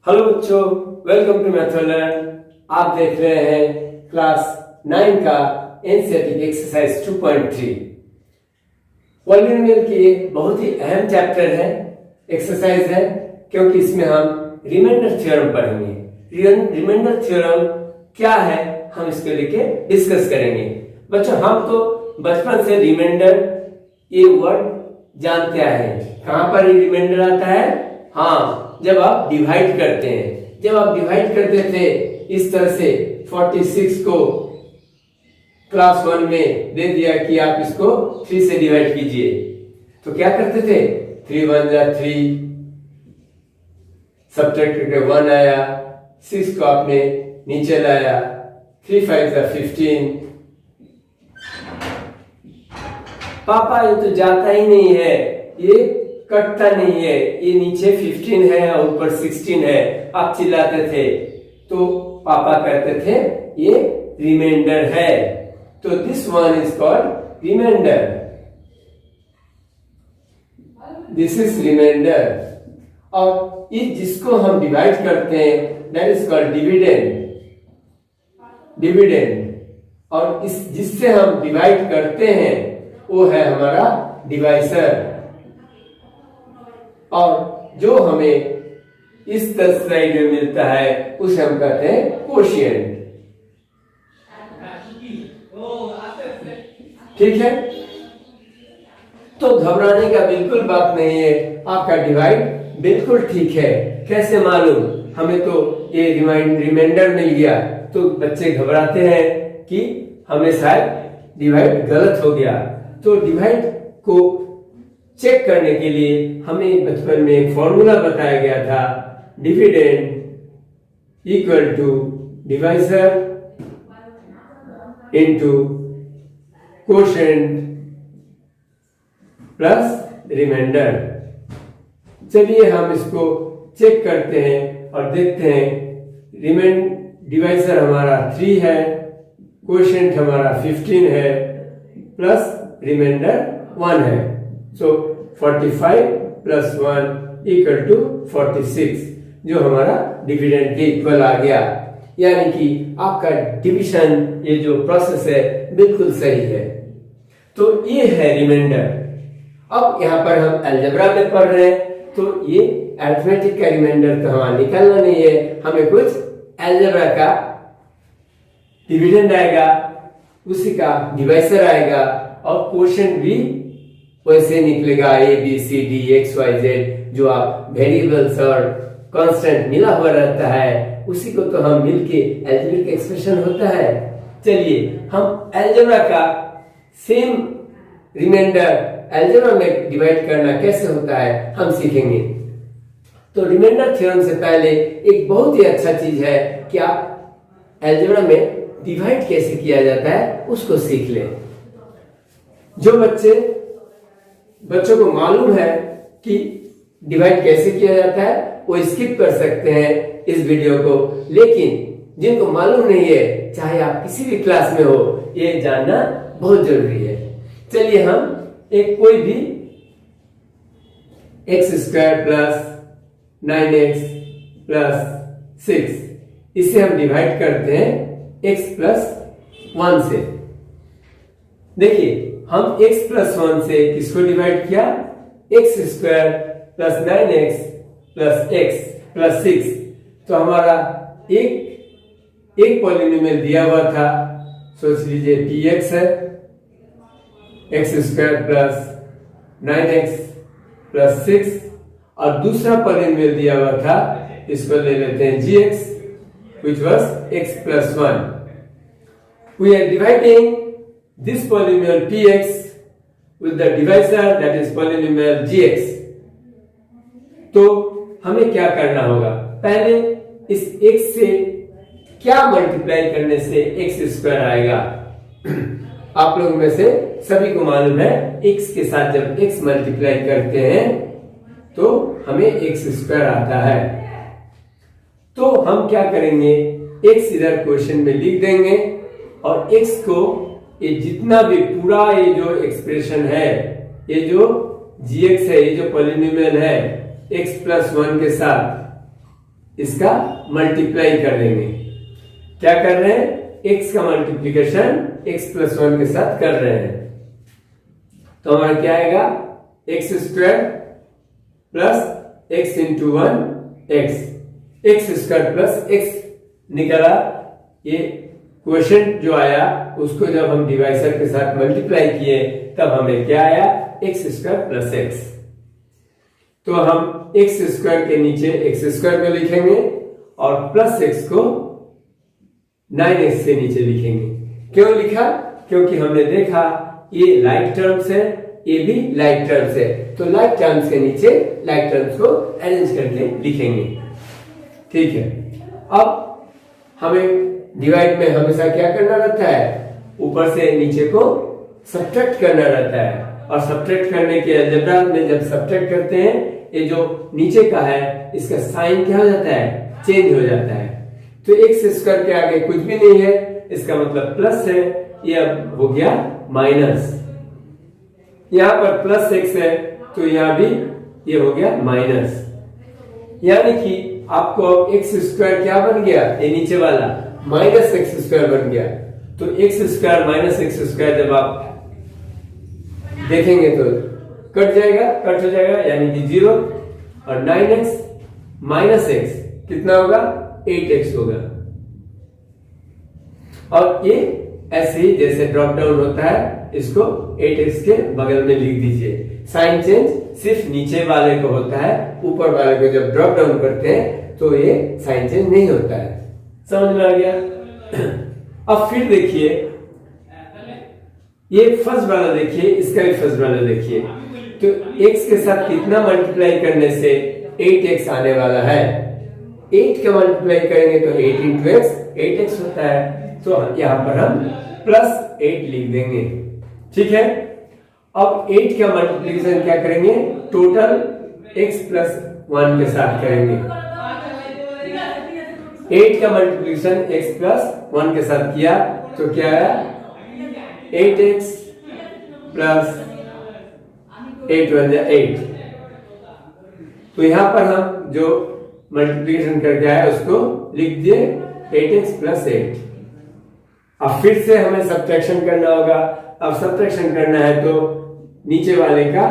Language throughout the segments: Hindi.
हेलो बच्चों, वेलकम टू मैथ लर्न। आप देख रहे हैं क्लास 9 का एनसीईआरटी एक्सरसाइज 2.3। पॉलिनोमियल की बहुत ही अहम चैप्टर है, एक्सरसाइज है, क्योंकि इसमें हम रिमाइंडर थ्योरम पढ़ेंगे। रिमाइंडर थ्योरम क्या है, हम इसको लेके डिस्कस करेंगे। बच्चों, हम तो बचपन से रिमाइंडर ये वर्ड जानते आए हैं। कहां पर ये रिमाइंडर आता है? हाँ, जब आप डिवाइड करते हैं। जब आप डिवाइड करते थे इस तरह से 46 को क्लास 1 में दे दिया कि आप इसको 3 से डिवाइड कीजिए, तो क्या करते थे? 3 1 जा 3, सब्ट्रैक्ट करके 1 आया, 6 को आपने नीचे लाया, 3 5 जा 15। पापा ये तो जाता ही नहीं है, ये कटता नहीं है, ये नीचे 15 है और ऊपर 16 है, आप चिल्लाते थे। तो पापा कहते थे ये रिमाइंडर है, तो this one is called remainder. This is remainder. और इस जिसको हम डिवाइड करते हैं that is called dividend. Dividend. और इस जिससे हम डिवाइड करते हैं वो है हमारा डिवाइसर। और जो हमें इस साइड में मिलता है उसे हम कहते हैं कोशिएंट। ठीक है, तो घबराने का बिल्कुल बात नहीं है, आपका डिवाइड बिल्कुल ठीक है। कैसे मालूम? हमें तो ये रिमाइंडर मिल गया, तो बच्चे घबराते हैं कि हमें शायद डिवाइड गलत हो गया। तो डिवाइड को चेक करने के लिए हमें बचपन में एक फॉर्मूला बताया गया था, dividend equal to divisor into quotient plus remainder. चलिए हम इसको चेक करते हैं और देखते हैं। डिवाइसर हमारा 3 है, कोशेंट हमारा 15 है, प्लस रिमाइंडर 1 है। सो 45 प्लस 1 इक्वल टू 46, जो हमारा डिविडेंड के इक्वल आ गया। यानी कि आपका डिवीजन ये जो प्रोसेस है बिल्कुल सही है। तो ये है रिमाइंडर। अब यहाँ पर हम अलजेब्रा में पढ़ रहे हैं, तो ये अरिथमेटिक का रिमाइंडर तो हमारा निकालना नहीं है, हमें कुछ अलजेब्रा का डिविडेंड आएगा, उसी का डिवाइसर आएगा, और कोशेंट भी वैसे निकलेगा। A B C D X Y Z, जो आप वेरिएबल्स और कांस्टेंट मिला हुआ रहता है, उसी को तो हम मिलके अलजेब्रिक एक्सप्रेशन होता है। चलिए हम अलजेब्रा का सेम रिमाइंडर अलजेब्रा में डिवाइड करना कैसे होता है हम सीखेंगे। तो रिमाइंडर थ्योरम से पहले एक बहुत ही अच्छा चीज है कि आप अलजेब्रा में डिवाइड कैसे किया जाता है उसको सीख लें। जो बच्चों को मालूम है कि डिवाइड कैसे किया जाता है वो स्किप कर सकते हैं इस वीडियो को, लेकिन जिनको मालूम नहीं है, चाहे आप किसी भी क्लास में हो, ये जानना बहुत जरूरी है। चलिए हम एक कोई भी x² प्लस 9x प्लस 6, इसे हम डिवाइड करते हैं x प्लस 1 से। देखिए हम x प्लस 1 से किसको डिवाइड किया? x² plus 9x plus x plus 6। तो हमारा एक पॉलिनोमियल दिया हुआ था, सोच लीजिए px है, x² प्लस 9x प्लस 6, और दूसरा पॉलिनोमियल दिया हुआ था, इसको ले लेते हैं gx, which was x plus 1. We are dividing this polynomial px with the divisor that is polynomial gx. तो हमें क्या करना होगा? पहले इस x से क्या मल्टीप्लाई करने से x² आएगा? आप लोगों में से सभी को मालूम है, x के साथ जब x मल्टीप्लाई करते हैं तो हमें x² आता है। तो हम क्या करेंगे, x इधर क्वेश्चन में लिख देंगे, और x को ये जितना भी पूरा ये जो एक्सप्रेशन है, ये जो gx है, ये जो पॉलिनोमियल है x प्लस 1 के साथ, इसका मल्टीप्लाई कर देंगे। क्या कर रहे हैं? x का मल्टीप्लिकेशन x प्लस 1 के साथ कर रहे हैं। तो हमारा क्या आएगा? X square plus x into 1 x square plus x निकला। ये क्वेश्चन जो आया उसको जब हम डिवाइजर के साथ मल्टीप्लाई किए तब हमें क्या आया? X square plus x. तो हम एक्स स्क्वायर के नीचे एक्स स्क्वायर को लिखेंगे और प्लस एक्स को 9x से नीचे लिखेंगे। क्यों लिखा? क्योंकि हमने देखा ये लाइक टर्म्स है, ये भी लाइक टर्म्स है, तो लाइक टर्म्स के नीचे लाइक टर्म्स को अरेंज करके लिखेंगे। ठीक है। अब हमें डिवाइड में हमेशा क्या करना रहता है? ऊपर से नीचे को सब्ट्रैक्ट करना रहता है, और सब्ट्रैक्ट करने के अलजेब्रा में जब सब्ट्रैक्ट करते हैं, ये जो नीचे का है इसका साइन क्या हो जाता है? चेंज हो जाता है। तो एक्स स्क्वायर के आगे कुछ भी नहीं है, इसका मतलब प्लस है, ये अब हो गया माइनस। यहां पर प्लस एक्स है तो यहां भी ये हो गया माइनस। यानी कि आपको एक्स स्क्वायर क्या बन गया? ये नीचे वाला माइनस एक्स स्क्वायर बन गया। तो x square minus x square जब आप देखेंगे तो कट जाएगा, कट हो जाएगा, यानी कि 0। और 9x माइनस एक्स कितना होगा? 8x होगा। और ये ऐसे ही जैसे ड्रॉप डाउन होता है, इसको 8x के बगल में लिख दीजिए। साइन चेंज सिर्फ नीचे वाले को होता है, ऊपर वाले को जब ड्रॉप डाउन करते हैं तो ये साइन चेंज नहीं होता है। समझ में आ गया? अब फिर देखिए, ये फर्स्ट वाला देखिए, इसका भी फर्स्ट वाला देखिए। तो x के साथ कितना मल्टीप्लाई करने से 8x आने वाला है? 8 का मल्टीप्लाई करेंगे तो 8 इंटू एक्स 8x होता है। तो यहां पर हम प्लस 8 लिख देंगे। ठीक है। अब 8 का मल्टीप्लिकेशन क्या करेंगे? टोटल x प्लस 1 के साथ करेंगे। 8 का मल्टीप्लिकेशन x प्लस 1 के साथ किया तो क्या आया? 8x प्लस 8 1 जा 8। तो यहां पर हम जो मल्टीप्लिकेशन करके आए उसको लिख दिए 8x प्लस 8। अब फिर से हमें सब्ट्रैक्शन करना होगा। अब सब्ट्रैक्शन करना है तो नीचे वाले का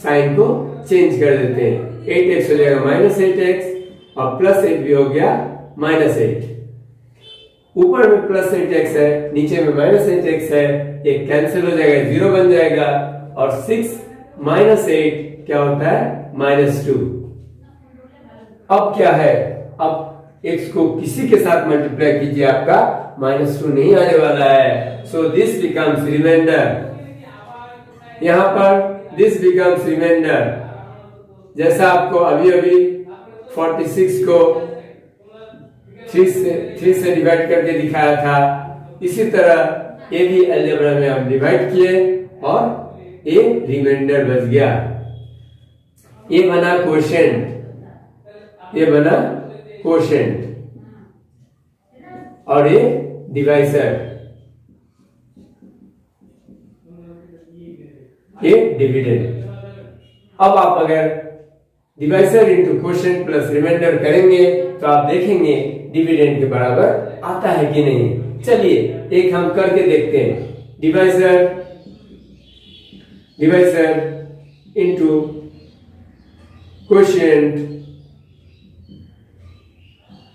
साइन को चेंज कर देते हैं। 8x हो जाएगा माइनस 8x और प्लस 8 भी हो गया माइनस 8। ऊपर में प्लस 8x है, नीचे में माइनस 8x है, ये कैंसिल हो जाएगा, 0 बन जाएगा। और 6 माइनस 8 क्या होता है? -2। अब क्या है? अब x को किसी के साथ मल्टीप्लाई कीजिए, आपका -2 नहीं आने वाला है। So this becomes remainder. यहां पर दिस बिकम्स रिमाइंडर। जैसा आपको अभी अभी 46 को 3 से डिवाइड करके दिखाया था, इसी तरह ये भी अलजेब्रा में हम डिवाइड किए और ये रिमाइंडर बच गया। ये बना क्वोशिएंट, ये बना क्वोशिएंट और ये डिवाइजर, ये डिविडेंड। अब आप अगर divisor into quotient plus remainder करेंगे तो आप देखेंगे डिविडेंड के बराबर आता है कि नहीं। चलिए एक हम करके देखते हैं। Divisor into quotient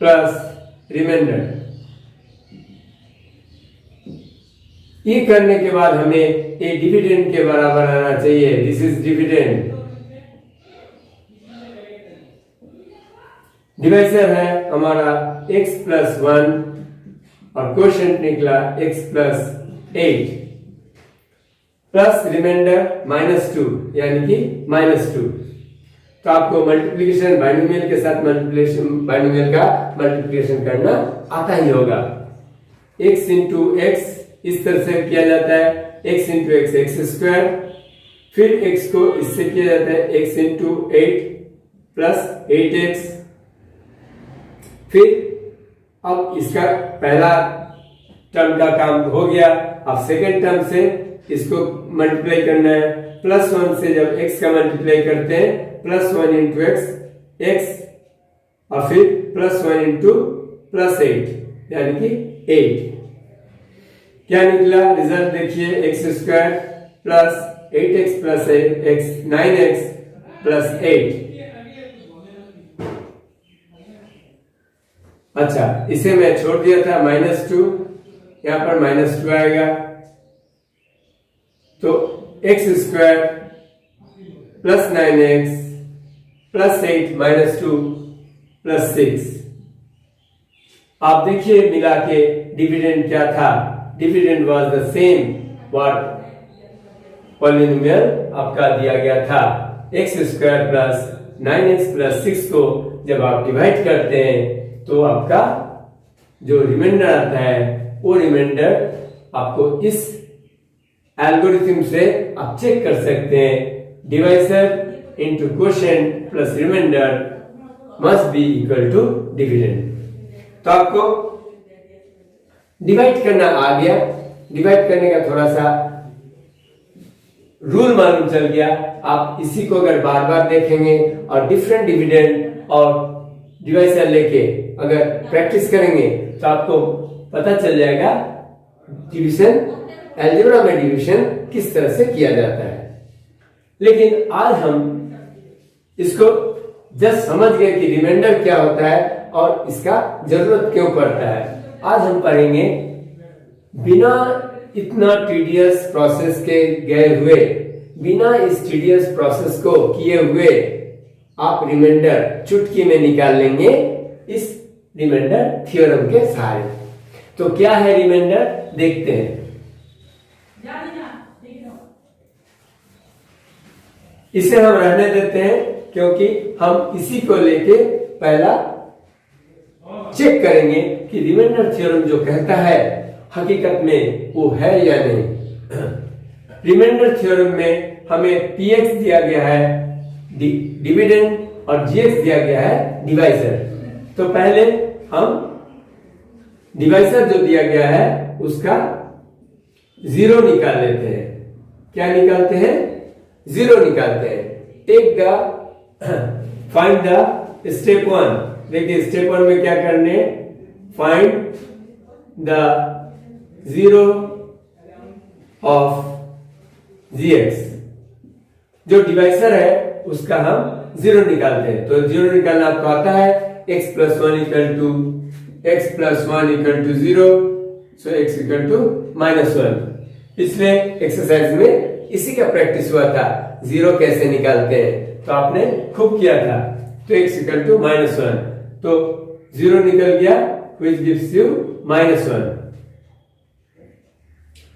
plus remainder. ये करने के बाद हमें ये डिविडेंड के बराबर आना चाहिए। This is dividend. डिवाइजर है हमारा x प्लस 1 और क्वोशिएंट निकला x प्लस 8 प्लस रिमाइंडर -2 यानी कि -2। तो आपको मल्टीप्लिकेशन बाइनोमियल के साथ मल्टीप्लिकेशन बाइनोमियल का मल्टीप्लिकेशन करना आता ही होगा। x इंटू एक्स इस तरह से किया जाता है, x into x x square, फिर x को इससे किया जाता है x इंटू 8 प्लस 8x। फिर अब इसका पहला टर्म का काम हो गया। अब सेकेंड टर्म से इसको मल्टीप्लाई करना है। +1 से जब x का मल्टीप्लाई करते हैं +1 इंटू एक्स और फिर +1 इंटू +8 यानी कि 8। क्या निकला रिजल्ट देखिए, x² plus 8x plus x 9x plus 8। अच्छा, इसे मैं छोड़ दिया था -2, यहां पर -2 आएगा, तो x² plus 9x plus 8 -2 plus 6। आप देखिए मिला के डिविडेंड क्या था, dividend was the same what polynomial आपका दिया गया था। x² प्लस 9x प्लस 6 को जब आप डिवाइड करते हैं तो आपका जो रिमाइंडर आता है वो रिमाइंडर आपको इस एल्गोरिथम से आप चेक कर सकते हैं, divisor into quotient plus remainder must be equal to dividend. तो आपको डिवाइड करना आ गया, डिवाइड करने का थोड़ा सा रूल मालूम चल गया। आप इसी को अगर बार बार देखेंगे और डिफरेंट डिविडेंड और डिवाइजर लेके अगर प्रैक्टिस करेंगे तो आपको पता चल जाएगा डिवीजन, अलजेब्रा में डिवीजन किस तरह से किया जाता है। लेकिन आज हम इसको जस्ट समझ गए कि रिमाइंडर क्या होता है और इसका जरूरत क्यों पड़ता है। आज हम पढ़ेंगे बिना इतना टीडियस प्रोसेस के गए हुए, बिना इस टीडियस प्रोसेस को किए हुए आप रिमाइंडर चुटकी में निकाल लेंगे इस रिमाइंडर थ्योरम के सहारे। तो क्या है रिमाइंडर, देखते हैं। इसे हम रहने देते हैं क्योंकि हम इसी को लेके पहला चेक करेंगे कि रिमाइंडर थ्योरम जो कहता है हकीकत में वो है या नहीं। रिमाइंडर थ्योरम में हमें px दिया गया है डिविडेंड और gx दिया गया है डिवाइजर। तो पहले हम डिवाइजर जो दिया गया है उसका 0 निकाल लेते हैं। क्या निकालते हैं, 0 निकालते हैं। Take the find the step 1। देखिए स्टेप 1 में क्या करने, फाइंड द 0 ऑफ gx। जो डिवाइजर है उसका हम 0 निकालते हैं। तो 0 निकालना आपको आता है, x plus 1 equal to 0, so x equal to -1। पिछले एक्सरसाइज में इसी का प्रैक्टिस हुआ था, 0 कैसे निकालते हैं, तो आपने खूब किया था। तो x इक्वल टू -1, तो 0 निकल गया which gives you -1।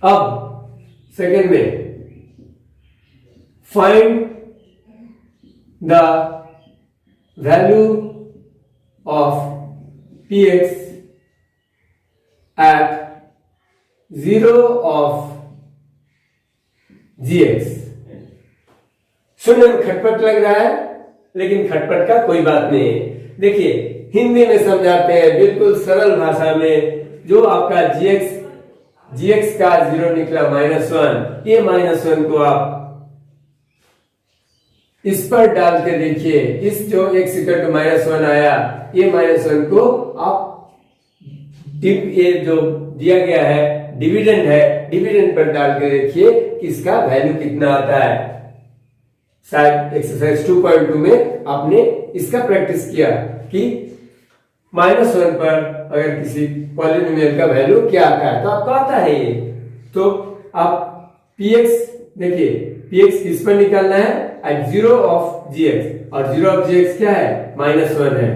अब सेकेंड में find the value of px at 0 of gx। सुनने में खटपट लग रहा है लेकिन खटपट का कोई बात नहीं है। देखिए हिंदी में समझाते हैं बिल्कुल सरल भाषा में। जो आपका gx का 0 निकला -1, ये -1 को आप इस पर डाल के देखिए, इस जो x इक्वल टू -1 आया, ये -1 को आप ये जो दिया गया है डिविडेंड है, डिविडेंड पर डाल के देखिए कि इसका वैल्यू कितना आता है। शायद एक्सरसाइज 2.2 में आपने इसका प्रैक्टिस किया कि -1 पर अगर किसी पॉलिनोमियल का वैल्यू क्या आता है, तो आपको आता है ये। तो आप px देखिए, px किस पर निकालना है, एट 0 ऑफ gx, और 0 ऑफ gx क्या है, -1 है।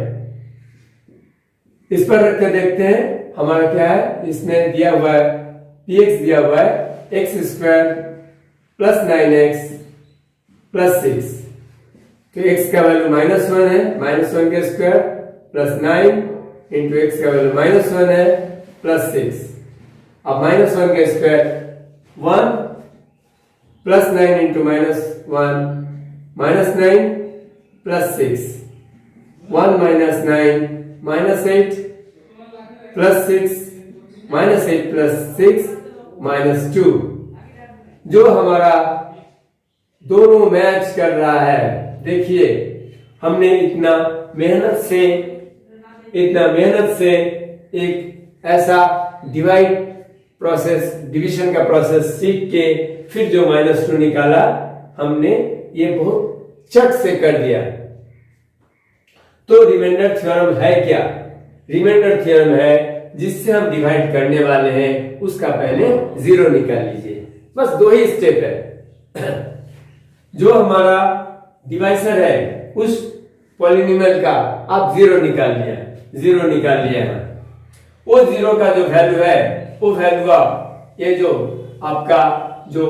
इस पर रख के देखते हैं हमारा क्या है। इसमें दिया हुआ है px दिया हुआ है x² प्लस 9x प्लस 6। तो x का वैल्यू -1 है, -1 का स्क्वायर प्लस 9 इंटू x का वैल्यू -1 है प्लस 6। अब -1 का square 1 plus 9 into -1 -9 plus 6, 1 -9 -8 plus 6 -8 plus 6 -2। जो हमारा दोनों मैच कर रहा है। देखिए हमने इतना मेहनत से इतना मेहनत से एक ऐसा डिवाइड प्रोसेस, डिवीजन का प्रोसेस सीख के फिर जो -2 निकाला हमने, ये बहुत चट से कर दिया। तो रिमाइंडर थ्योरम है क्या? रिमाइंडर थ्योरम है जिससे हम डिवाइड करने वाले हैं उसका पहले 0 निकाल लीजिए। बस 2 ही स्टेप है। जो हमारा डिवाइसर है उस पॉलिनोमियल का आप 0 निकाल लिया, 0 निकाल लिया है। वो 0 का जो वैल्यू है वो वैल्यू आप ये जो आपका जो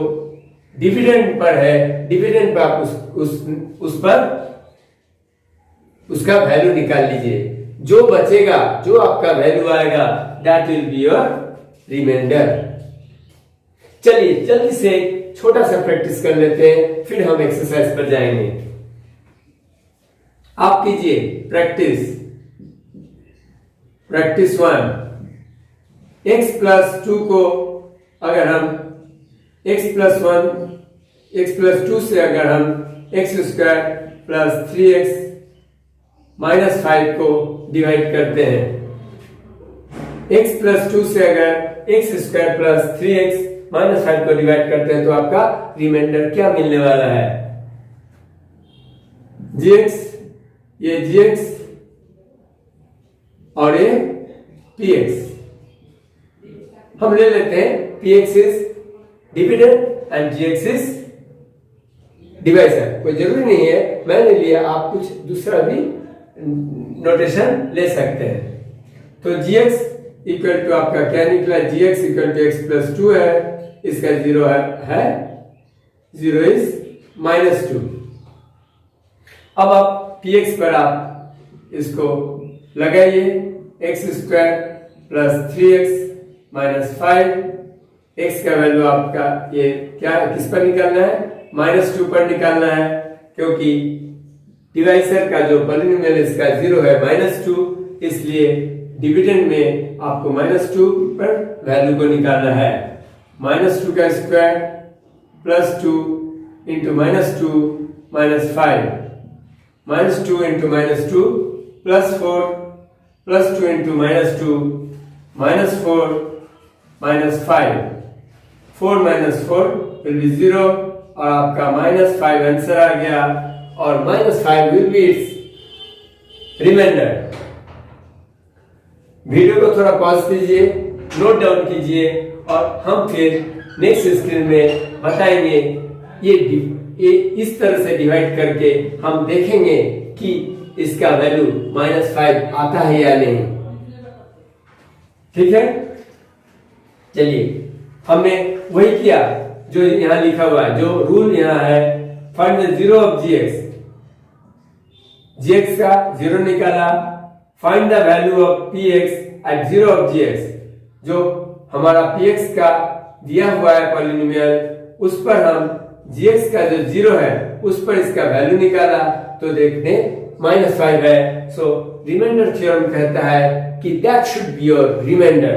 डिविडेंड पर है, डिविडेंड पर आप उस पर उसका वैल्यू निकाल लीजिए। जो बचेगा, जो आपका वैल्यू आएगा, that will be your remainder. चलिए जल्दी से छोटा सा प्रैक्टिस कर लेते हैं, फिर हम एक्सरसाइज पर जाएंगे। आप कीजिए प्रैक्टिस 1। x+2 को अगर हम x+2 से अगर हम x² + 3x - 5 को डिवाइड करते हैं, x+2 से अगर x² + 3x - 5 को डिवाइड करते हैं तो आपका रिमाइंडर क्या मिलने वाला है? gx, ये gx और ये px। हम ले लेते हैं px is dividend and gx is divisor. कोई जरूरी नहीं है मैंने लिया, आप कुछ दूसरा भी नोटेशन ले सकते हैं। तो gx इक्वल टू आपका क्या निकला? gx इक्वल टू x+2 है, इसका 0 है 0 इज -2। अब आप px पर आप इसको लगाइए, x² + 3x - 5। x का वैल्यू आपका ये क्या, किस पर निकालना है? -2 पर निकालना है, क्योंकि डिवाइसर का जो पॉलिनोमियल इसका 0 है -2, इसलिए डिविडेंड में आपको -2 पर वैल्यू को निकालना है। -2 का square +2 into -2 - 5, -2 into -2 +4, +2 into -2 -4 -5, 4 - 4 will be 0 और आपका -5 आंसर आ गया, और -5 will be its remainder. Video को थोड़ा पॉज कीजिए, नोट डाउन कीजिए, और हम फिर नेक्स्ट स्क्रीन में बताएंगे ये इस तरह से डिवाइड करके हम देखेंगे कि इसका वैल्यू -5 आता है या नहीं। ठीक है, चलिए हमने वही किया जो यहां लिखा हुआ है, जो रूल यहां है, find the 0 of gx। gx का 0 निकाला, find the value of px at 0 of gx। जो हमारा px का दिया हुआ है पॉलिनोमियल, उस पर हम gx का जो 0 है उस पर इसका वैल्यू निकाला तो देखते -5 है। सो रिमाइंडर थ्योरम कहता है कि that should be your remainder.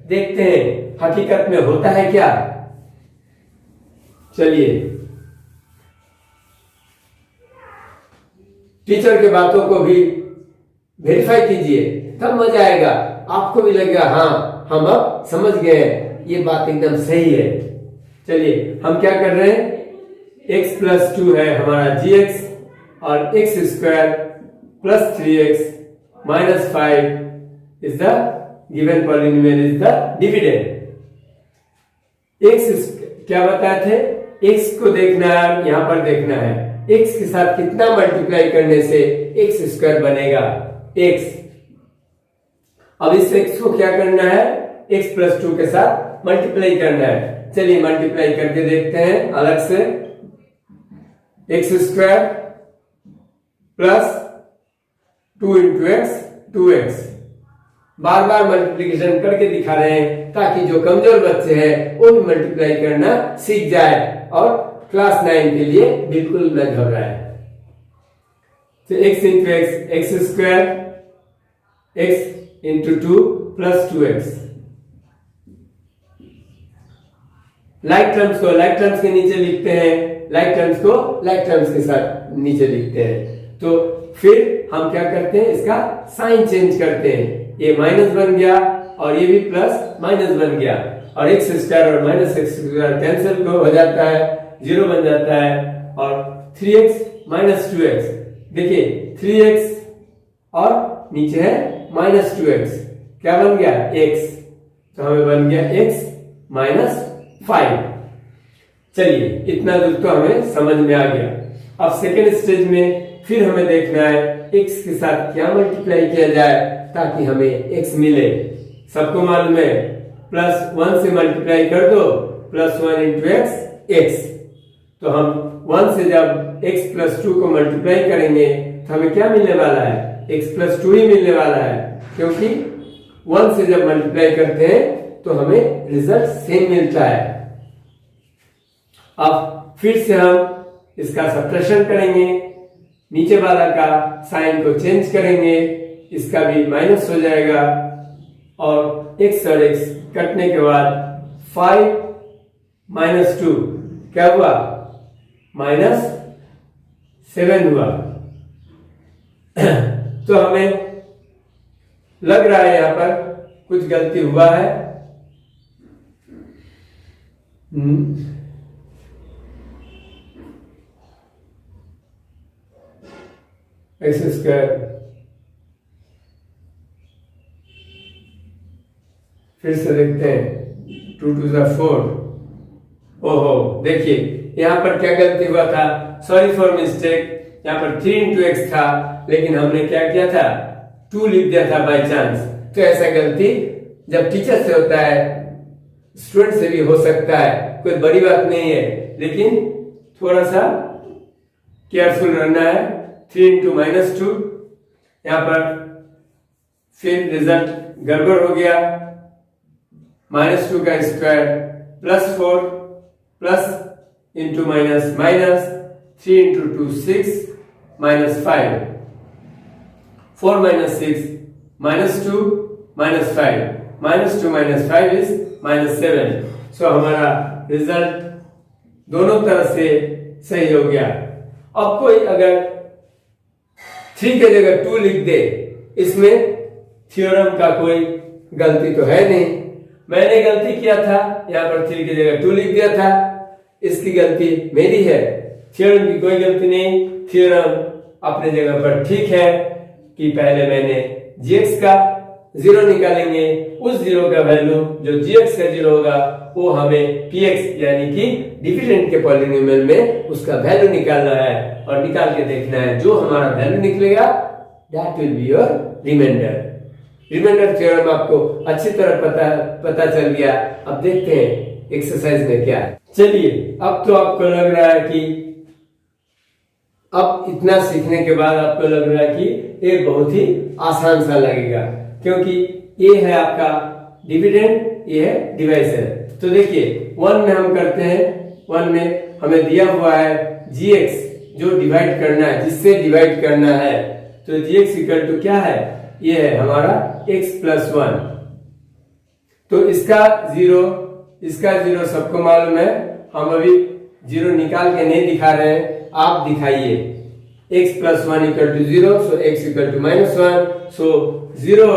देखते हैं हकीकत में होता है क्या। चलिए टीचर के बातों को भी वेरीफाई कीजिए, तब मजा आएगा, आपको भी लगेगा हाँ हम अब समझ गए, ये बात एकदम सही है। चलिए हम क्या कर रहे हैं, x+2 है हमारा gx और x² + 3x - 5 is the given polynomial is the dividend। x क्या बताए थे, x को देखना है, यहां पर देखना है x के साथ कितना मल्टीप्लाई करने से x² बनेगा x। अब इस x को क्या करना है, x+2 के साथ मल्टीप्लाई करना है। चलिए मल्टीप्लाई करके देखते हैं अलग से, x² + 2 × x 2x। बार बार मल्टीप्लिकेशन करके दिखा रहे हैं ताकि जो कमजोर बच्चे हैं वो भी मल्टीप्लाई करना सीख जाए और क्लास 9 के लिए बिल्कुल न घबराए। तो x × x, x² x × 2 + 2x। Like terms को लाइक टर्म्स के नीचे लिखते हैं, लाइक टर्म्स को लाइक टर्म्स के साथ नीचे लिखते हैं। तो फिर हम क्या करते हैं, इसका साइन चेंज करते हैं। ये माइनस बन गया और ये भी प्लस माइनस बन गया, और एक्स स्क्वायर और माइनस एक्स स्क्वायर कैंसिल हो जाता है, 0 बन जाता है। और 3x माइनस 2x, देखिए 3x और नीचे है माइनस 2x, क्या बन गया x, तो हमें बन गया x माइनस 5। चलिए इतना दूर तो हमें समझ में आ गया। अब सेकेंड स्टेज में फिर हमें देखना है x के साथ क्या मल्टीप्लाई किया जाए ताकि हमें x मिले। सबको मालूम है +1 से मल्टीप्लाई कर दो, +1 इंटू x, तो हम 1 से जब x प्लस 2 को मल्टीप्लाई करेंगे तो हमें क्या मिलने वाला है, x प्लस 2 ही मिलने वाला है, क्योंकि 1 से जब मल्टीप्लाई करते हैं तो हमें रिजल्ट सेम मिलता है। अब फिर से हम इसका सब्ट्रैक्शन करेंगे, नीचे वाला का साइन को चेंज करेंगे, इसका भी माइनस हो जाएगा, और x और x कटने के बाद 5 माइनस 2 क्या हुआ, -7 हुआ। तो हमें लग रहा है यहां पर कुछ गलती हुआ है। एक्स स्क्वायर, फिर से देखते हैं, 2 2 ज़ा 4। ओहो, देखिए यहाँ पर क्या गलती हुआ था, सॉरी फॉर मिस्टेक, यहाँ पर 3 इंटू एक्स था लेकिन हमने क्या किया था, 2 लिख दिया था बाय चांस। तो ऐसा गलती जब टीचर से होता है, स्टूडेंट से भी हो सकता है, कोई बड़ी बात नहीं है, लेकिन थोड़ा सा केयरफुल रहना है। 3 इंटू -2, यहाँ पर फिर रिजल्ट गड़बड़ हो गया, -2 का square +4 plus into minus minus, 3 into 2 6 -5, 4 - 6 -2 -5, -2 -5 is -7। सो हमारा रिजल्ट दोनों तरह से सही हो गया। अब कोई अगर 3 के जगह 2 लिख दे, इसमें थ्योरम का कोई गलती तो है नहीं। मैंने गलती किया था, यहाँ पर 3 की जगह 2 लिख दिया था, इसकी गलती मेरी है, थ्योरम की कोई गलती नहीं। थ्योरम अपने जगह पर ठीक है कि पहले मैंने gx का 0 निकालेंगे, उस 0 का वैल्यू जो gx का 0 होगा वो हमें px यानी कि डिविडेंड के पॉलिनोमियल में उसका वैल्यू निकालना है, और निकाल के देखना है जो हमारा वैल्यू निकलेगा that will be your remainder. Remainder theorem आपको अच्छी तरह पता चल गया। अब देखते हैं एक्सरसाइज में क्या है। चलिए, अब तो आपको लग रहा है कि अब इतना सीखने के बाद आपको लग रहा है कि ये बहुत ही आसान सा लगेगा, क्योंकि ये है आपका डिविडेंड, ये है डिवाइजर। तो देखिए 1 में हम करते हैं, 1 में हमें दिया हुआ है gx जो डिवाइड करना है, जिससे डिवाइड करना है, तो gx इक्वल टू क्या है, ये है हमारा x + 1। तो इसका 0 सबको मालूम है, हम अभी 0 निकाल के नहीं दिखा रहे हैं, आप दिखाइए। x + 1 = 0, so x = -1, so 0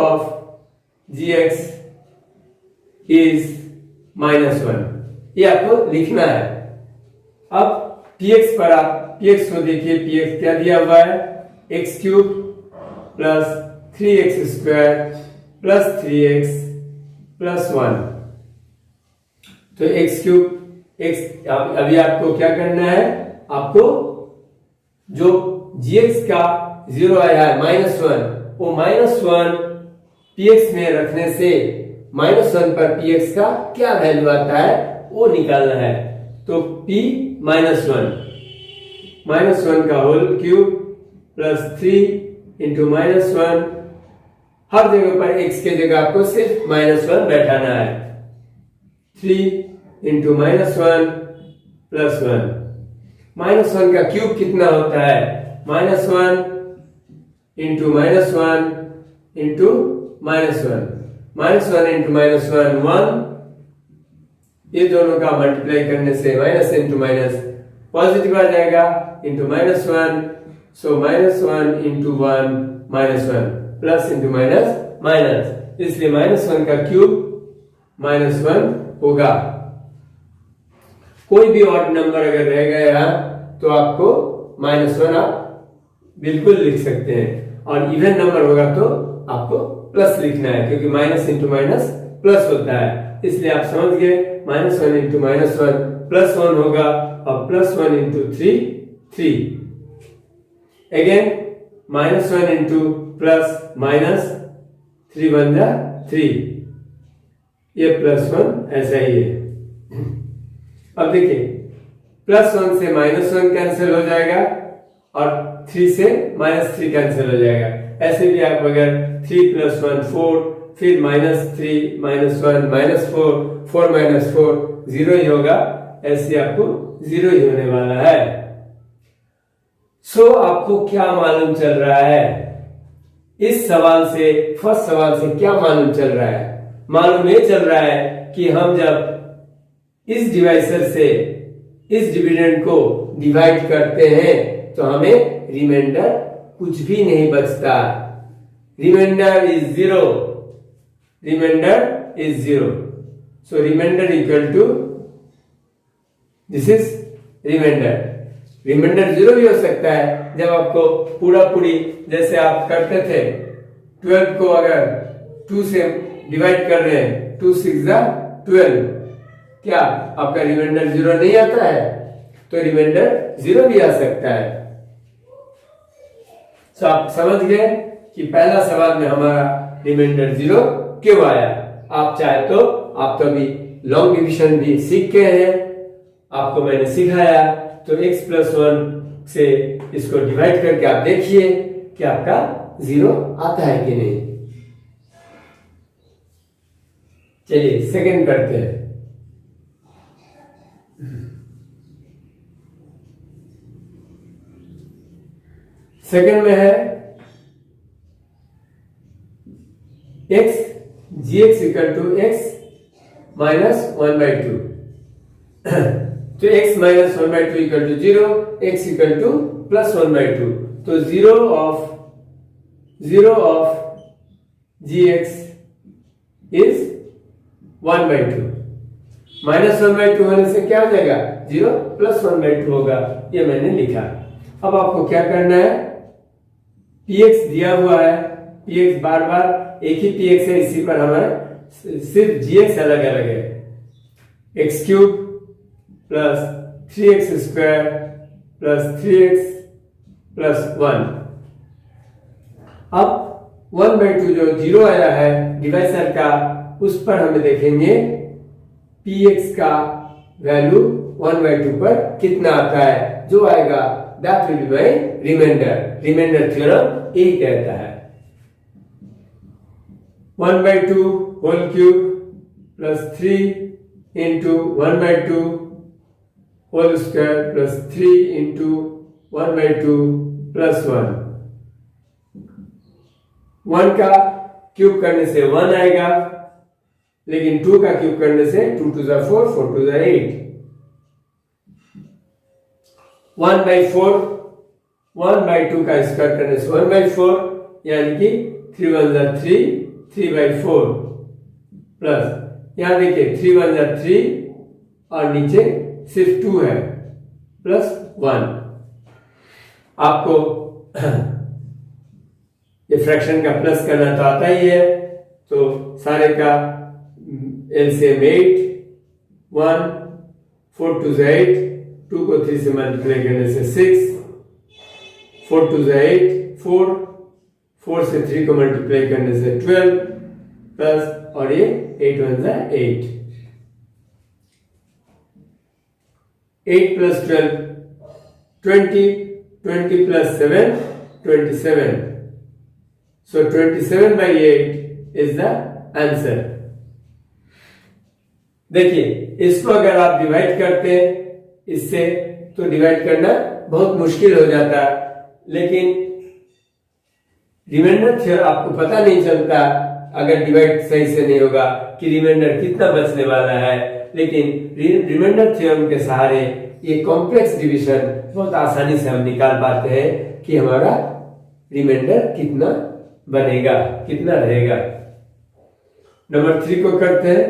of gx is -1, ये आपको लिखना है। अब px पर आप px को देखिए, px क्या दिया हुआ है, x³ + 3x² + 3x + 1। तो x³ x, अभी आपको क्या करना है, आपको जो gx का 0 आया है -1, वो -1 px में रखने से -1 पर px का क्या वैल्यू आता है वो निकालना है। तो p -1 का होल क्यूब + 3 इंटू -1, हर जगह पर x के जगह आपको सिर्फ -1 बैठाना है। 3 इंटू -1 + 1, -1 का क्यूब कितना होता है, -1 इंटू -1 इंटू -1, -1 इंटू -1 1, ये दोनों का मल्टीप्लाई करने से माइनस इंटू माइनस पॉजिटिव आ जाएगा, into -1, so -1 into 1 -1 plus into minus minus, इसलिए -1 का क्यूब -1 होगा। कोई भी ऑड नंबर अगर रह गया यहाँ तो आपको -1 आप बिल्कुल लिख सकते हैं, और इवन नंबर होगा तो आपको प्लस लिखना है, क्योंकि माइनस इंटू माइनस प्लस होता है। इसलिए आप समझ गए, -1 इंटू -1 +1 होगा, और +1 into 3 3। Again -1 into plus minus 3 1 जा 3, ये +1 ऐसा ही है। अब देखिए, +1 से -1 कैंसिल हो जाएगा, और 3 से -3 कैंसिल हो जाएगा। ऐसे भी आप अगर 3 + 1 4, फिर -3 -1 -4 4 - 4 0 ही होगा, ऐसे आपको 0 ही होने वाला है। सो आपको क्या मालूम चल रहा है इस सवाल से? फर्स्ट सवाल से क्या मालूम चल रहा है? मालूम ये चल रहा है कि हम जब इस डिवाइसर से इस डिविडेंड को डिवाइड करते हैं तो हमें रिमाइंडर कुछ भी नहीं बचता। Remainder is 0, remainder is 0। So remainder equal to, this is remainder. Remainder 0 भी हो सकता है जब आपको पूरा पूरी, जैसे आप करते थे 12 को अगर 2 से डिवाइड कर रहे हैं, 2 6 12, क्या आपका रिमाइंडर 0 नहीं आता है? तो रिमाइंडर 0 भी आ सकता है। तो आप समझ गए कि पहला सवाल में हमारा रिमाइंडर 0 क्यों आया। आप चाहे तो आप तो अभी लॉन्ग डिवीजन भी सीख गए हैं, आपको मैंने सिखाया, तो x + 1 से इसको डिवाइड करके आप देखिए कि आपका 0 आता है कि नहीं। चलिए सेकंड करते हैं। सेकंड में है x gx = x - 1/2। तो x - 1/2 = 0, x = +1/2। तो 0 of gx is 1/2। -1/2 होने से क्या हो जाएगा? 0 + 1/2 होगा, ये मैंने लिखा। अब आपको क्या करना है, px दिया हुआ है, px बार बार एक ही px है, इसी पर हमारे सिर्फ gx अलग अलग है। x³ + 3x² + 3x + 1। अब 1/2 जो 0 आया है डिवाइसर का, उस पर हम देखेंगे px का वैल्यू 1/2 पर कितना आता है। जो आएगा that will be my remainder. Remainder theorem यही कहता है। 1/2 होल क्यूब + 3 × 1/2 होल स्क्वायर + 3 × 1/2 + 1। 1 का क्यूब करने से 1 आएगा, लेकिन 2 का क्यूब करने से 2 × 2 = 4 4 × 2 = 8। 1/4 1/2 का स्क्वायर करने से 1/4, यानी कि 3 1 = 3 3/4 प्लस यहां देखिए 3 1 = 3 और नीचे सिर्फ 2 है +1। आपको ये फ्रैक्शन का प्लस करना तो आता ही है, तो सारे का एलसीएम 8 1 4 2 = 8, 2 को 3 से मल्टीप्लाई करने से 6, 4 2 = 8 4, 4 से 3 को मल्टीप्लाई करने से 12 प्लस, और ये 8 1 = 8, 8 + 12 20, 20 + 7 27। So 27/8 is the answer। देखिए, इसको अगर आप डिवाइड करते हैं इससे, तो डिवाइड करना बहुत मुश्किल हो जाता, लेकिन रिमाइंडर थ्योरम आपको पता नहीं चलता अगर डिवाइड सही से नहीं होगा कि रिमाइंडर कितना बचने वाला है। लेकिन रिमाइंडर थ्योरम के सहारे ये कॉम्प्लेक्स डिवीजन बहुत आसानी से हम निकाल पाते हैं कि हमारा रिमाइंडर कितना बनेगा, कितना रहेगा। नंबर 3 को करते हैं।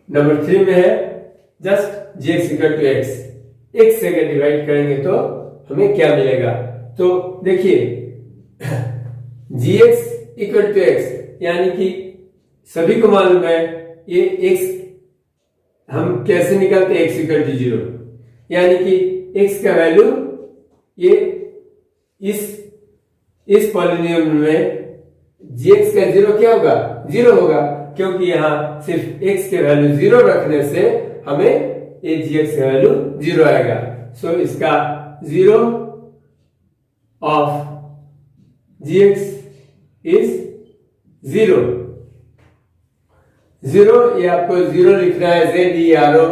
नंबर 3 में है just gx equal to x, x से अगर डिवाइड करेंगे तो हमें क्या मिलेगा। तो देखिए gx इक्वल टू x यानी कि सभी को मालूम है ये x हम कैसे निकालते हैं, x इक्वल टू 0, यानी कि x का वैल्यू ये इस पॉलिनोमियल में gx का 0 क्या होगा, 0 होगा, क्योंकि यहां सिर्फ x के वैल्यू 0 रखने से हमें ये gx का वैल्यू 0 आएगा। सो इसका 0 ऑफ gx इज 0। 0 ये आपको 0 लिखना है, ZERO,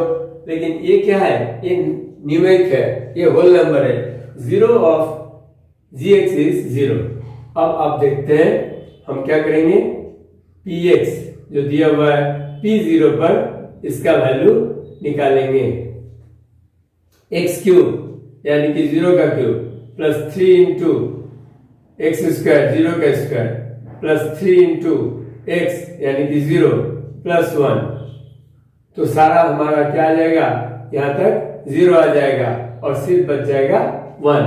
लेकिन ये क्या है, ये न्यूमेरिक है, ये होल नंबर है। 0 ऑफ gx इज 0। अब आप देखते हैं हम क्या करेंगे, px जो दिया हुआ है p0 पर इसका वैल्यू निकालेंगे। x क्यूब यानी कि 0 का cube plus 3 into x square, 0 का स्क्वायर, प्लस 3 इंटू एक्स यानी कि 0 प्लस 1, तो सारा हमारा क्या आ जाएगा, यहां तक 0 आ जाएगा और सिर्फ बच जाएगा 1।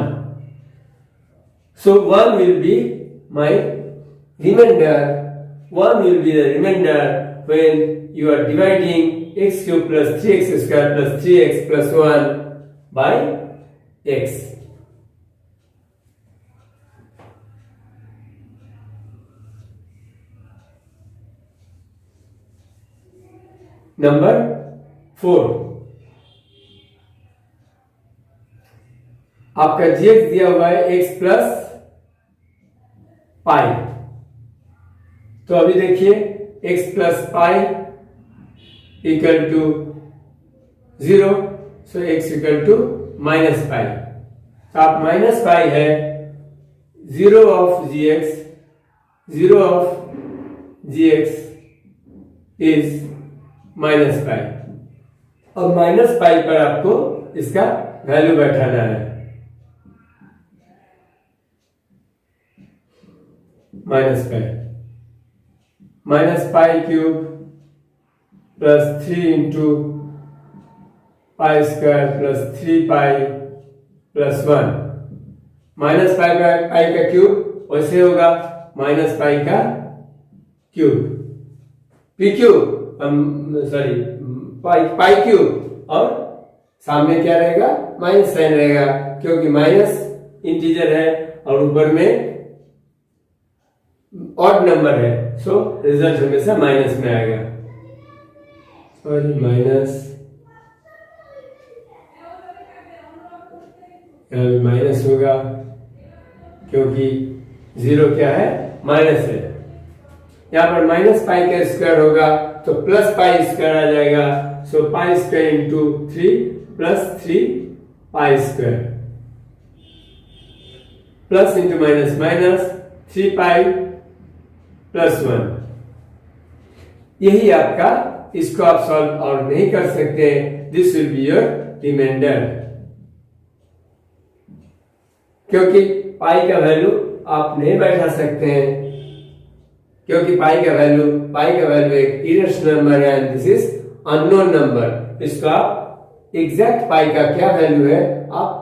So 1 will be my remainder. 1 will be the remainder when you are dividing x cube plus 3x square plus 3x plus 1 by x. Number 4, आपका gx दिया हुआ है x प्लस पाई। तो अभी देखिए x plus pi equal to 0, so x equal to minus pi. तो आप माइनस पाई है 0 of gx, 0 of gx is minus pi. अब माइनस पाई पर आपको इसका वैल्यू बैठाना है, minus pi, minus pi cube plus 3 into pi square plus 3 pi plus 1। Minus pi का क्यूब वैसे होगा माइनस पाई का cube, P cube sorry pi cube, और सामने क्या रहेगा, माइनस साइन रहेगा, क्योंकि माइनस इंटीजर है और ऊपर में ऑड नंबर है, सो रिजल्ट हमेशा माइनस में आएगा। सॉरी माइनस होगा क्योंकि 0 क्या है, माइनस है। यहां पर माइनस पाई का स्क्वायर होगा तो प्लस पाई स्क्वायर आ जाएगा, so pi square into 3 plus 3 pi square, plus into minus minus 3 pi plus 1। यही आपका, इसको आप सॉल्व और नहीं कर सकते, this will be your remainder, क्योंकि पाई का वैल्यू आप नहीं बैठा सकते हैं, क्योंकि पाई का वैल्यू एक इरेशनल नंबर है and this is unknown number. इसको आप एग्जैक्ट पाई का क्या वैल्यू है आप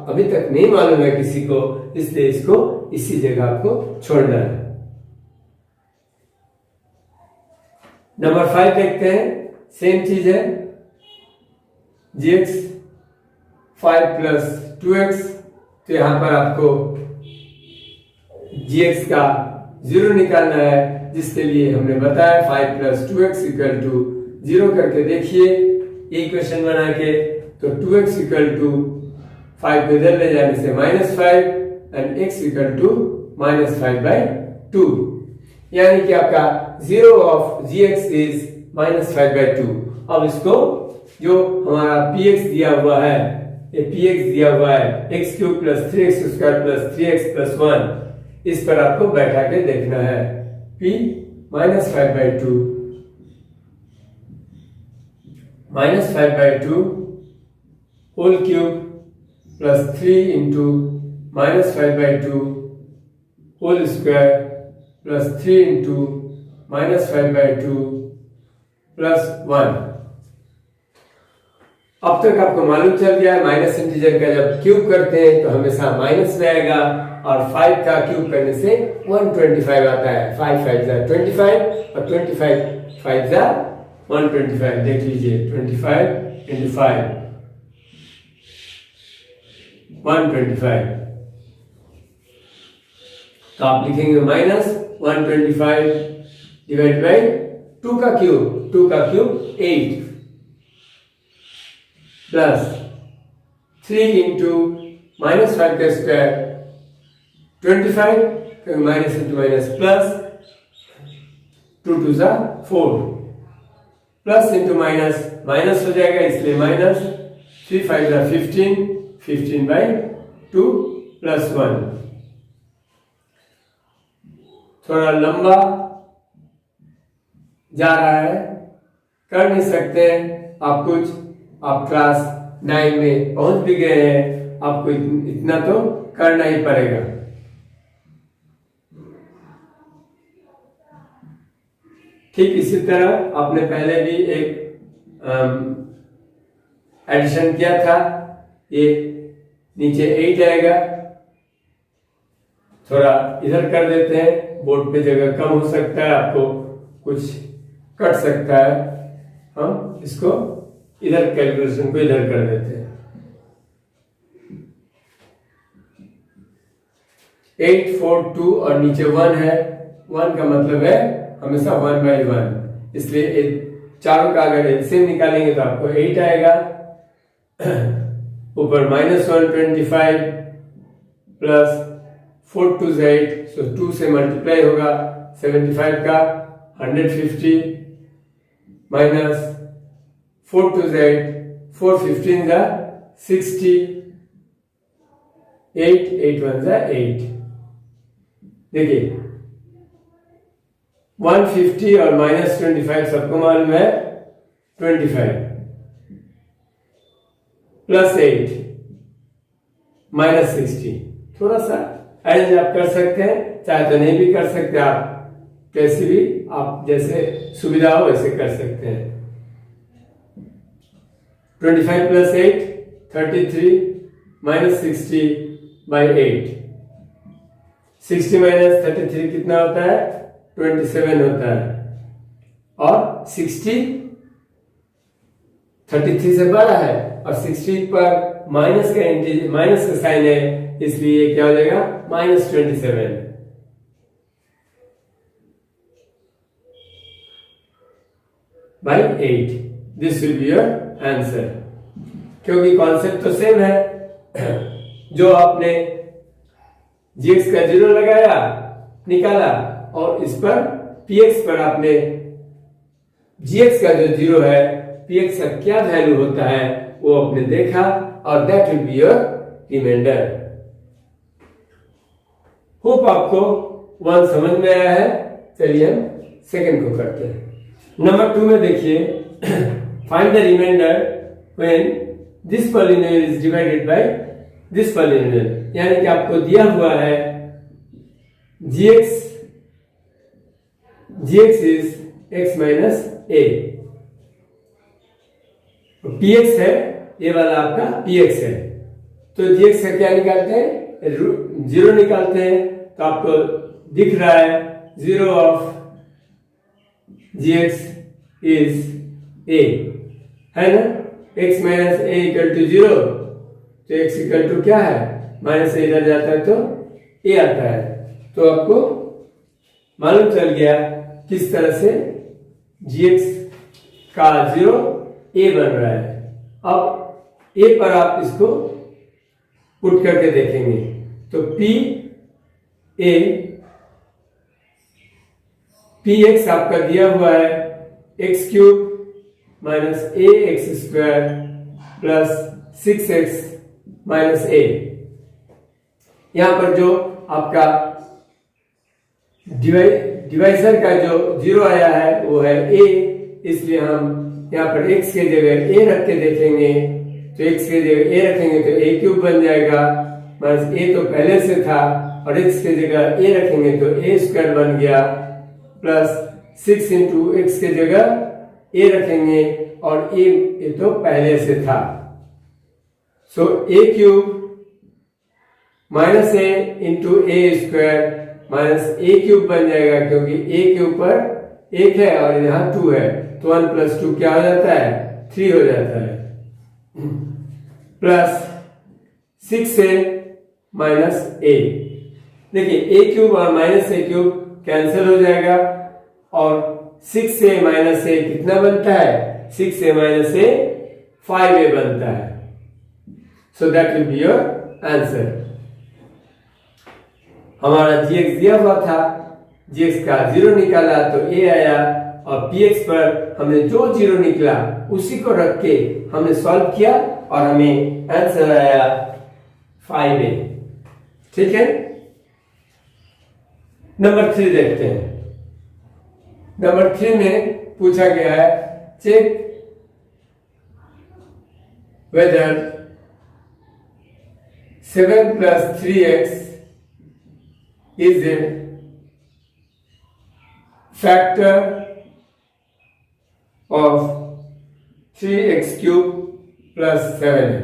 अभी तक नहीं मालूम है किसी को, इसलिए इसको इसी जगह आपको छोड़ना है। नंबर 5 देखते हैं, सेम चीज है, gx 5 प्लस 2x, तो यहां पर आपको gx का 0 निकालना है, जिसके लिए हमने बताया 5 प्लस 2x इक्वल टू 0 करके देखिए इक्वेशन बना के, तो 2x इक्वल टू 5 को इधर ले जाने से -5 एंड x इक्वल टू -5/2, यानी कि आपका 0 ऑफ gx इज -5/2। अब इसको जो हमारा px दिया हुआ है, ये px दिया हुआ है x cube plus 3x square plus 3x plus 1, इस पर आपको बैठा के देखना है। p minus 5/2 whole cube plus 3 into minus 5/2 whole square plus 3 into minus 5/2 plus 1। अब तक आपको मालूम चल गया है माइनस इंटीजर का जब क्यूब करते हैं तो हमेशा माइनस में आएगा, और 5 का क्यूब करने से 125 आता है। 5 5 25 और 25 5 125। देख लीजिए 25 इंटू 5 125। तो आप लिखेंगे माइनस 125 डिवाइड बाई 2 का क्यूब 8 प्लस 3 इंटू माइनस 5 का square 25, minus into minus plus 2 2 4 plus into minus minus हो जाएगा इसलिए माइनस 3 5 15/2 प्लस 1। थोड़ा लंबा जा रहा है, कर नहीं सकते हैं आप क्लास 9 में पहुंच भी गए हैं, आपको इतना तो करना ही पड़ेगा। ठीक इसी तरह आपने पहले भी एक एडिशन किया था, ये नीचे 8 आएगा। थोड़ा इधर कर देते हैं, बोर्ड पे जगह कम हो सकता है, आपको कुछ कट सकता है, हम इसको इधर कैलकुलेशन को इधर कर देते हैं। 8 4 2 और नीचे 1 है, 1 का मतलब है हमेशा 1/1, इसलिए चारों का अगर एलसीएम निकालेंगे तो आपको 8 आएगा। ऊपर माइनस 125 प्लस 4 2 8, सो 2 से मल्टीप्लाई होगा 75 का 150 माइनस 4 2 8 4 15 60 8 8 1 8। देखिए 150 और माइनस 25 सबको मालूम है 25 प्लस 8 माइनस 60। थोड़ा सा अरेंज आप कर सकते हैं, चाहे तो नहीं भी कर सकते, आप कैसे भी आप जैसे सुविधा हो वैसे कर सकते हैं। 25 प्लस 8 33 माइनस 60/8। 60 माइनस 33 कितना होता है 27 होता है, और 60 33 से बड़ा है और 60 पर माइनस का साइन है, इसलिए क्या हो जाएगा -27 by 8। This will be your answer. क्योंकि कॉन्सेप्ट तो सेम है, जो आपने gx का 0 लगाया निकाला, और इस पर px पर आपने gx का जो 0 है px का क्या वैल्यू होता है वो आपने देखा, और that will be your remainder. Hope आपको 1 समझ में आया है। चलिए हम सेकंड को करते हैं। नंबर 2 में देखिए, find the remainder when this polynomial is divided by this polynomial. यानी कि आपको दिया हुआ है gx is x minus a, px है, ये वाला आपका px है, तो gx का क्या निकालते हैं 0 निकालते हैं। तो आपको दिख रहा है 0 ऑफ gx is a, है ना। x minus a equal to 0, तो x इक्वल टू क्या है माइनस a इधर जाता है तो a आता है। तो आपको मालूम चल गया किस तरह से gx का 0 a बन रहा है। अब a पर आप इसको पुट करके देखेंगे तो px आपका दिया हुआ है x³ minus ax² plus 6x minus a। यहां पर जो आपका डिवाइजर का जो 0 आया है वो है a, इसलिए हम यहाँ पर x के जगह a रख के देखेंगे। तो x के जगह a रखेंगे तो a क्यूब बन जाएगा, माइनस a तो पहले से था, और x के जगह a रखेंगे तो a स्क्वायर बन गया, प्लस 6 इंटू x के जगह a रखेंगे और a तो पहले से था। सो a cube minus a into a square minus a cube बन जाएगा, क्योंकि a के ऊपर 1 है और यहाँ 2 है, तो 1 प्लस 2 क्या हो जाता है, 3 हो जाता है, प्लस 6 से माइनस a। देखिए a क्यूब और माइनस a क्यूब कैंसिल हो जाएगा, और 6 से माइनस a कितना बनता है, 6 से माइनस a 5a बनता है। So that will be your answer. हमारा gx दिया हुआ था, gx का 0 निकाला तो a आया, और px पर हमने जो 0 निकला उसी को रख के हमने सॉल्व किया और हमें आंसर आया 5a। ठीक है, नंबर 3 देखते हैं। नंबर 3 में पूछा गया है check whether 7 plus 3x is a factor of 3x cube plus 7x।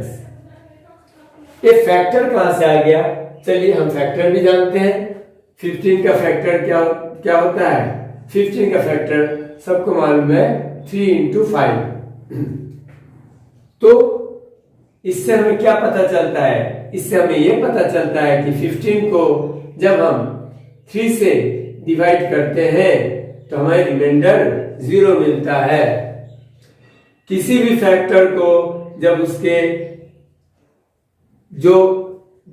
ये फैक्टर कहां से आ गया, चलिए हम फैक्टर भी जानते हैं। 15 का फैक्टर क्या होता है, 15 का फैक्टर सबको मालूम है 3 इंटू 5। तो इससे हमें क्या पता चलता है, इससे हमें यह पता चलता है कि 15 को जब हम 3 से डिवाइड करते हैं तो हमें रिमाइंडर 0 मिलता है। किसी भी फैक्टर को जब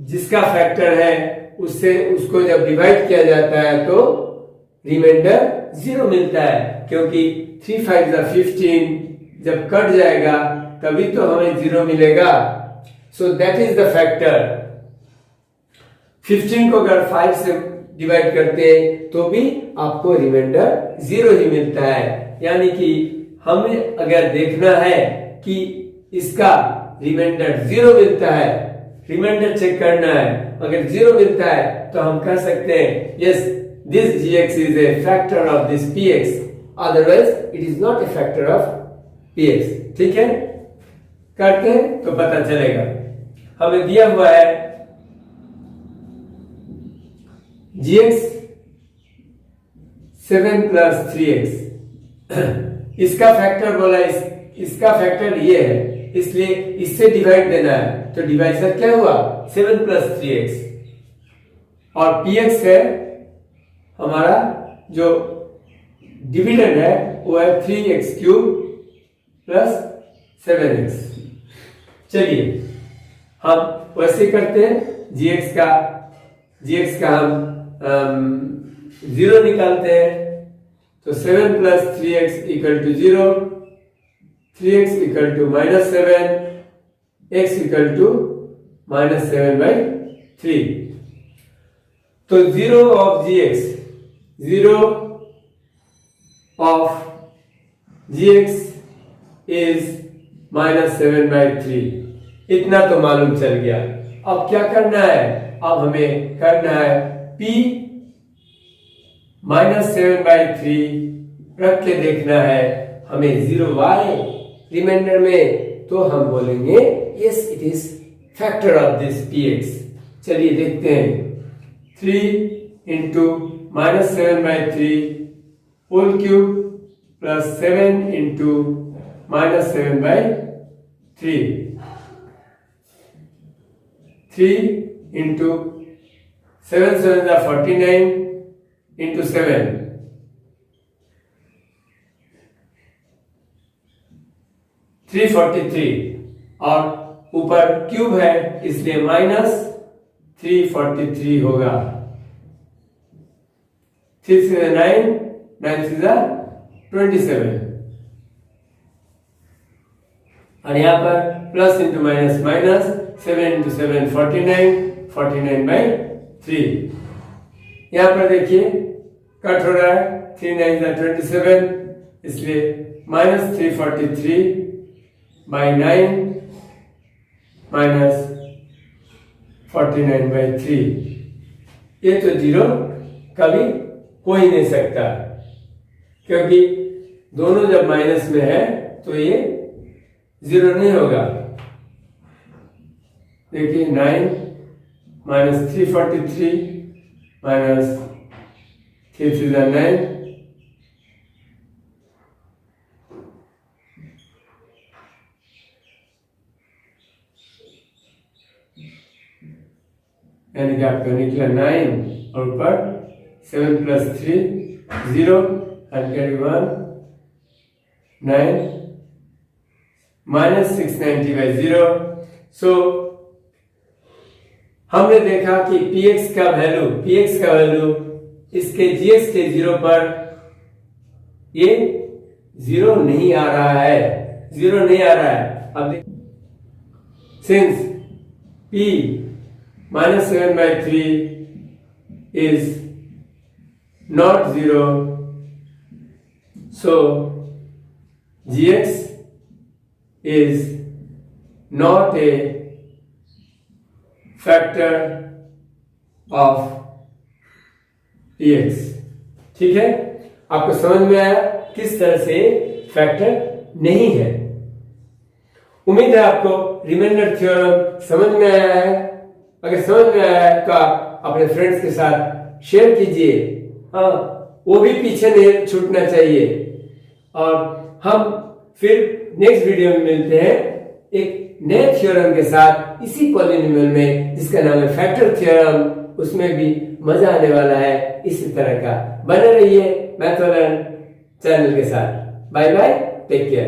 जिसका फैक्टर है उसको जब डिवाइड किया जाता है तो रिमाइंडर 0 मिलता है, क्योंकि 3 5 15 जब कट जाएगा तभी तो हमें 0 मिलेगा। So that is the factor. 15 को अगर 5 से डिवाइड करते हैं तो भी आपको रिमाइंडर 0 ही मिलता है। यानी कि हमें अगर देखना है कि इसका रिमाइंडर 0 मिलता है, रिमाइंडर चेक करना है, अगर 0 मिलता है तो हम कह सकते हैं yes this gx is a factor of this px, otherwise it is not a factor of px। ठीक है, करते हैं तो पता चलेगा। हमें दिया हुआ है gx 7 plus 3x। इसका फैक्टर बोला, इसका फैक्टर ये है, इसलिए इससे डिवाइड देना है, तो डिवाइजर क्या हुआ 7 plus 3x, और px है हमारा जो डिविडेंड है वो है 3x क्यूब प्लस 7x। चलिए हम वैसे करते हैं, gx का हम 0 निकालते हैं, तो 7 plus 3x equal to 0, 3x equal to -7, x equal to -7/3। तो 0 of gx is -7/3। इतना तो मालूम चल गया। अब क्या करना है, अब हमें करना है p -7/3 रख के देखना है हमें 0y रिमाइंडर में, तो हम बोलेंगे yes it is factor of this px। चलिए देखते हैं, 3 into -7/3 whole cube plus 7 into -7/3, 3 into 7 7 49 into 7, 343, और ऊपर क्यूब है इसलिए -343 होगा। 3 से 9, 9 से 27, और यहाँ पर plus into minus minus, 7 into 7 49, 49/3। यहाँ पर देखिए कट हो रहा है, 3 9 27, इसलिए -343 बाई 9 माइनस 49/3। ये तो जीरो कभी हो ही नहीं सकता, क्योंकि दोनों जब माइनस में है तो ये जीरो नहीं होगा। देखिए 9 माइनस 343 माइनस 3 3 9, यानी कि आपका निकला 9 और ऊपर 7 + 3 0 and carry 1 9 -690/0। सो हमने देखा कि px का वैल्यू इसके gx के 0 पर ये 0 नहीं आ रहा है, अब since p -7/3 is not 0, so gx is not a factor of px। ठीक है, आपको समझ में आया किस तरह से फैक्टर नहीं है। उम्मीद है आपको रिमाइंडर थ्योरम समझ में आया है। अगर समझ में आया है तो आप अपने फ्रेंड्स के साथ शेयर कीजिए, हाँ, वो भी पीछे नहीं छूटना चाहिए। और हम फिर नेक्स्ट वीडियो में मिलते हैं एक नए थ्योरम के साथ, इसी पॉलिनोमियल में जिसका नाम है फैक्टर थ्योरम। उसमें भी मजा आने वाला है इसी तरह का। बने रहिए मैथ लर्न चैनल के साथ। Bye bye, take care.